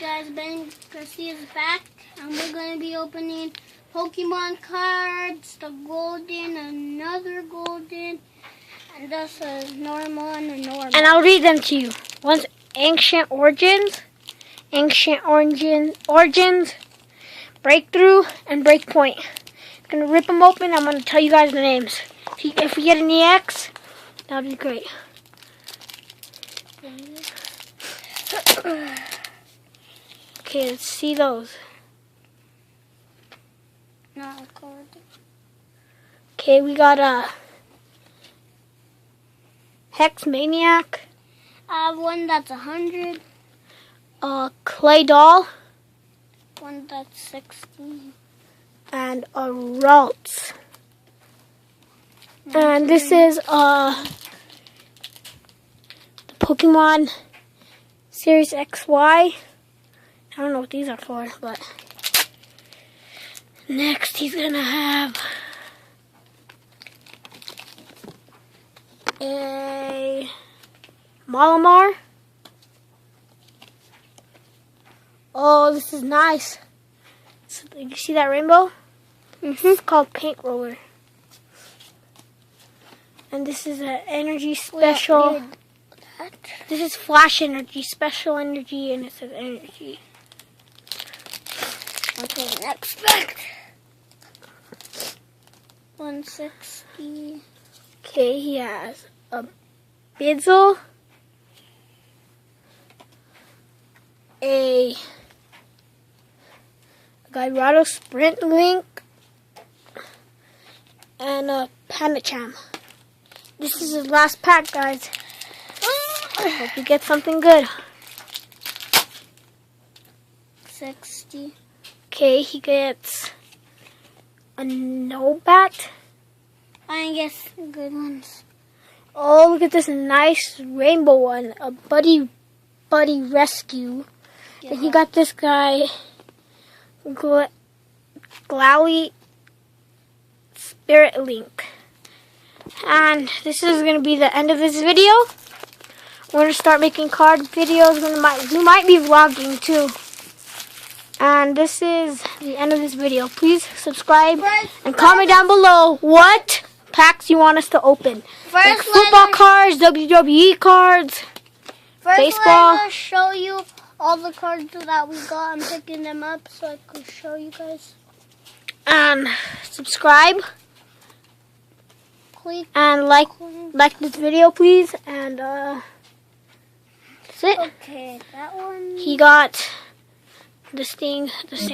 Guys, Ben Garcia is back, and we're going to be opening Pokemon cards, the golden, another golden, and that's a normal and a normal. And I'll read them to you. One's Ancient Origins, Breakthrough, and Breakpoint. I'm going to rip them open. I'm going to tell you guys the names. If we get an EX, that would be great. Okay, let's see those. Not a card. Okay, we got a Hex Maniac. I have one that's 100. A Clay Doll. One that's 60. And a Ralts. And this is the Pokemon Series XY. I don't know what these are for, but next he's gonna have a Malamar. Oh, this is nice. So, you see that rainbow? It's called Paint Roller. And this is an energy special. This is Flash Energy, special energy, and it says energy. Okay, next back. 160. Okay, he has a Bizzle, a Gyarados Sprint Link, and a Panacham. This is his last pack, guys. Hope you get something good. 60. Okay, he gets a Nobat. I guess good ones. Oh, look at this nice rainbow one. A Buddy Rescue. Yeah. Then he got this guy, Glalie Spirit Link. And this is going to be the end of this video. We're going to start making card videos. We might be vlogging too. And this is the end of this video. Please subscribe and comment down below what packs you want us to open. Like football cards, WWE cards, baseball. I'm going to show you all the cards that we got. I'm picking them up so I can show you guys. And subscribe. Click. And like this video, please. And that's it. Okay, that one. He got this thing, the same.